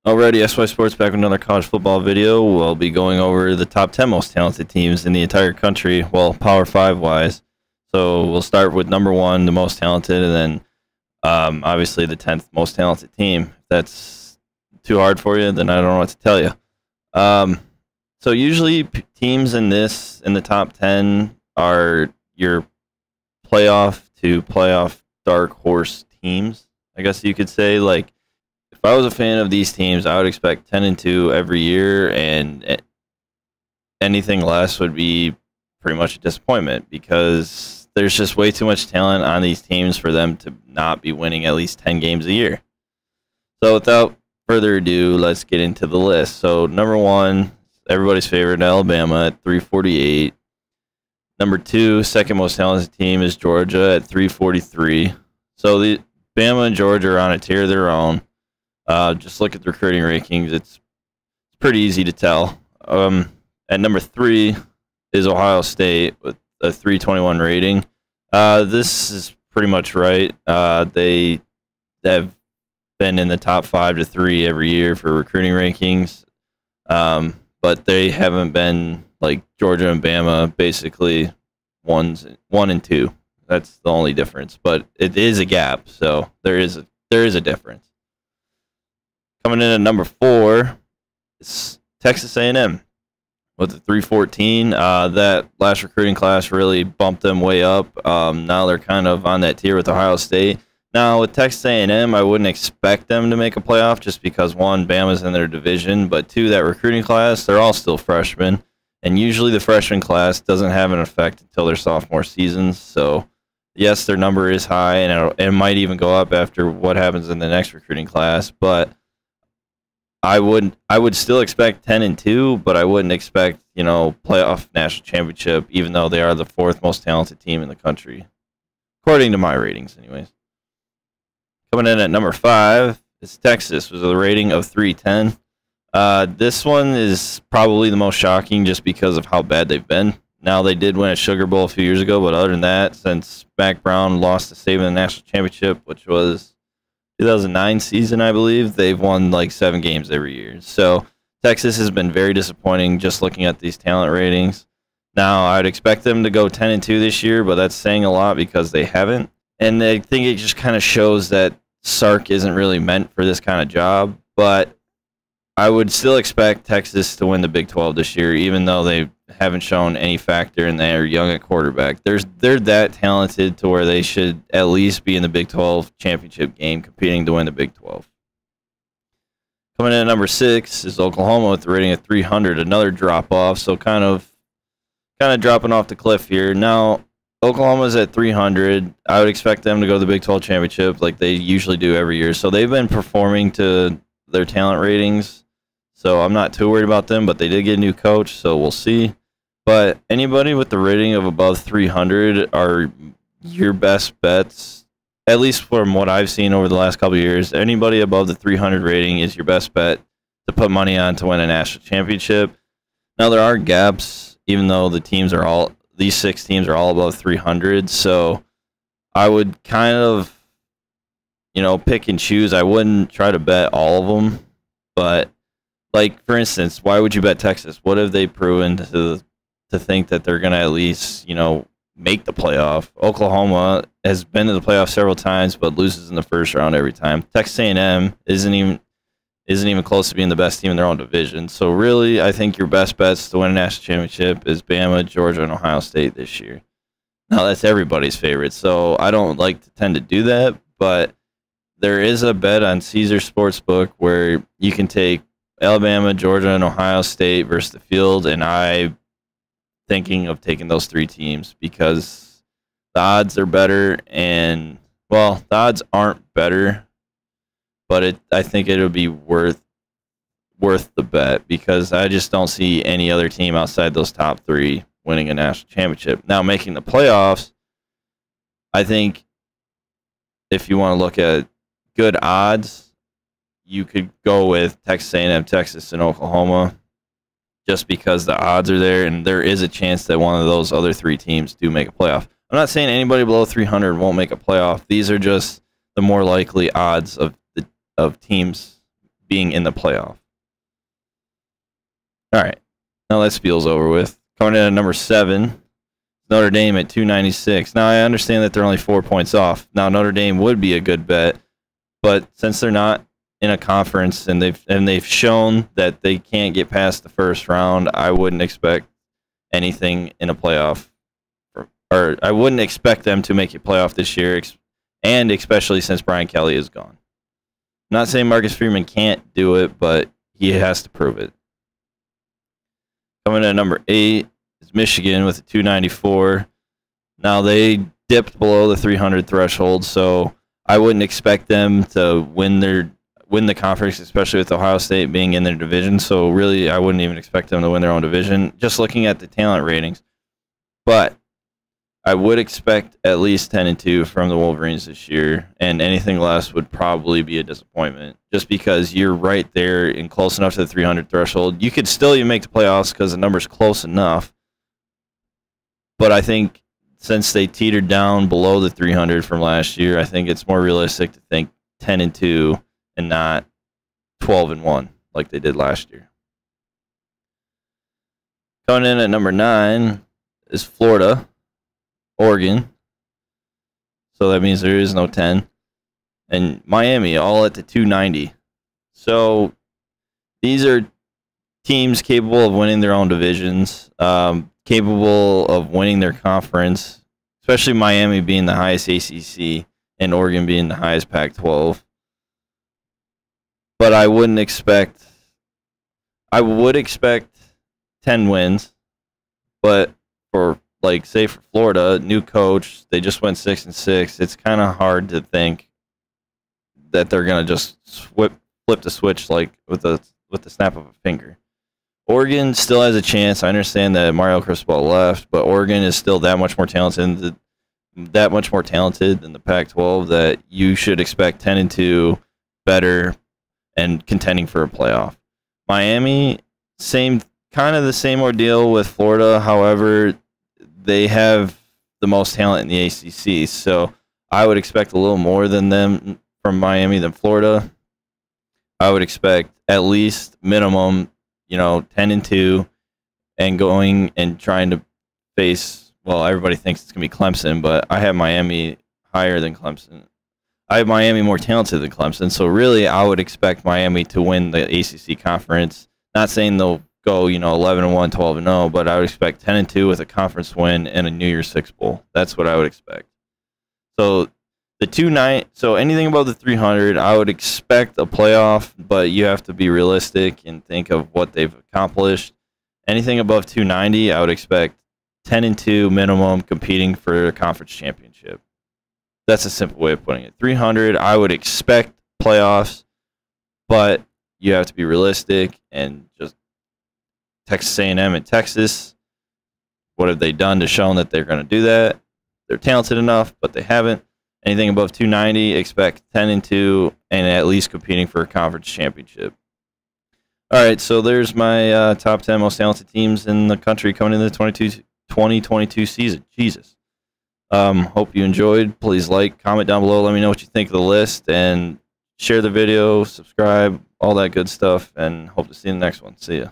Alrighty, SY Sports back with another college football video. We'll be going over the top 10 most talented teams in the entire country, well, Power 5 wise. So we'll start with number one, the most talented, and then obviously the 10th most talented team. If that's too hard for you, then I don't know what to tell you. So usually teams in the top 10 are your playoff to playoff dark horse teams, I guess you could say. Like, if I was a fan of these teams, I would expect 10-2 every year, and anything less would be pretty much a disappointment because there's just way too much talent on these teams for them to not be winning at least 10 games a year. So without further ado, let's get into the list. So number one, everybody's favorite, Alabama at 348. Number two, second most talented team is Georgia at 343. So the Bama and Georgia are on a tier of their own. Just look at the recruiting rankings. It's pretty easy to tell. At number three is Ohio State with a 321 rating. This is pretty much right. They have been in the top 5 to 3 every year for recruiting rankings, but they haven't been like Georgia and Bama, basically 1 and 2. That's the only difference, but it is a gap, so there is a difference. Coming in at number 4 is Texas A&M with a 314. That last recruiting class really bumped them way up. Now they're kind of on that tier with Ohio State. Now with Texas A&M, I wouldn't expect them to make a playoff just because, one, Bama's in their division, but two, that recruiting class, they're all still freshmen. And usually the freshman class doesn't have an effect until their sophomore seasons. So, yes, their number is high, and it might even go up after what happens in the next recruiting class, but I would still expect 10-2, but I wouldn't expect, playoff national championship, even though they are the 4th most talented team in the country, according to my ratings, anyways. Coming in at number 5 is Texas with a rating of 310. This one is probably the most shocking just because of how bad they've been. Now, they did win a Sugar Bowl a few years ago, but other than that, since Mac Brown lost to Saban in the national championship, which was 2009 season, I believe, they've won like 7 games every year. So Texas has been very disappointing just looking at these talent ratings. Now, I'd expect them to go 10-2 this year, but that's saying a lot because they haven't. And I think it just kind of shows that Sark isn't really meant for this kind of job. But I would still expect Texas to win the Big 12 this year, even though they haven't shown any factor and they're young at quarterback. They're that talented to where they should at least be in the Big 12 championship game competing to win the Big 12. Coming in at number 6 is Oklahoma with a rating of 300, another drop-off, so kind of dropping off the cliff here. Now, Oklahoma's at 300. I would expect them to go to the Big 12 championship like they usually do every year. So they've been performing to their talent ratings, so I'm not too worried about them, but they did get a new coach, so we'll see. But anybody with the rating of above 300 are your best bets, at least from what I've seen over the last couple of years. Anybody above the 300 rating is your best bet to put money on to win a national championship. Now, there are gaps, even though these 6 teams are all above 300, so I would kind of, pick and choose. I wouldn't try to bet all of them, but, like, for instance, why would you bet Texas? What have they proven to think that they're going to at least, make the playoff? Oklahoma has been to the playoff several times, but loses in the first round every time. Texas A&M isn't even close to being the best team in their own division. So really, I think your best bets to win a national championship is Bama, Georgia, and Ohio State this year. Now, that's everybody's favorite, so I don't like to tend to do that, but there is a bet on Caesar Sportsbook where you can take Alabama, Georgia, and Ohio State versus the field, and I'm thinking of taking those 3 teams because the odds are better, and, well, the odds aren't better, but I think it'll be worth the bet because I just don't see any other team outside those top 3 winning a national championship. Now, making the playoffs, I think if you want to look at good odds, you could go with Texas A&M, Texas, and Oklahoma just because the odds are there, and there is a chance that one of those other 3 teams do make a playoff. I'm not saying anybody below 300 won't make a playoff. These are just the more likely odds of teams being in the playoff. All right, now that spiel's over with. Coming in at number 7, Notre Dame at 296. Now, I understand that they're only 4 points off. Now, Notre Dame would be a good bet, but since they're not in a conference and they've shown that they can't get past the first round, I wouldn't expect anything in a playoff. Or I wouldn't expect them to make a playoff this year, and especially since Brian Kelly is gone. I'm not saying Marcus Freeman can't do it, but he has to prove it. Coming in at number 8 is Michigan with a 294. Now, they dipped below the 300 threshold, so I wouldn't expect them to win the conference, especially with Ohio State being in their division. So really, I wouldn't even expect them to win their own division, just looking at the talent ratings. But I would expect at least 10-2 from the Wolverines this year, and anything less would probably be a disappointment, just because you're right there and close enough to the 300 threshold. You could still even make the playoffs because the number's close enough. But I think since they teetered down below the 300 from last year, I think it's more realistic to think 10-2 and not 12-1 like they did last year. Coming in at number 9 is Florida, Oregon. So that means there is no 10. And Miami, all at the 290. So these are teams capable of winning their own divisions, capable of winning their conference, especially Miami being the highest ACC and Oregon being the highest Pac-12. But I would expect 10 wins, but say for Florida, new coach, they just went 6-6. It's kind of hard to think that they're gonna just flip the switch like with the snap of a finger. Oregon still has a chance. I understand that Mario Cristobal left, but Oregon is still that much more talented than the Pac-12 that you should expect 10-2, better, and contending for a playoff. Miami, the same ordeal with Florida. However, they have the most talent in the ACC, so I would expect a little more than them from Miami than Florida. I would expect at least minimum, 10-2, and going and trying to face. Well, everybody thinks it's gonna be Clemson, but I have Miami higher than Clemson. I have Miami more talented than Clemson, so really I would expect Miami to win the ACC conference. Not saying they'll go, 11-1, 12-0, but I would expect 10-2 with a conference win and a New Year's Six bowl. That's what I would expect. So so anything above the 300, I would expect a playoff, but you have to be realistic and think of what they've accomplished. Anything above 290, I would expect 10-2 minimum, competing for a conference championship. That's a simple way of putting it. 300, I would expect playoffs, but you have to be realistic and just Texas A&M and Texas, what have they done to show that they're going to do that? They're talented enough, but they haven't. Anything above 290, expect 10-2 and at least competing for a conference championship. All right, so there's my top 10 most talented teams in the country coming into the 2022 season. Jesus. Hope you enjoyed. Please comment down below. Let me know what you think of the list, and share the video, subscribe, all that good stuff, and hope to see you in the next one. See ya.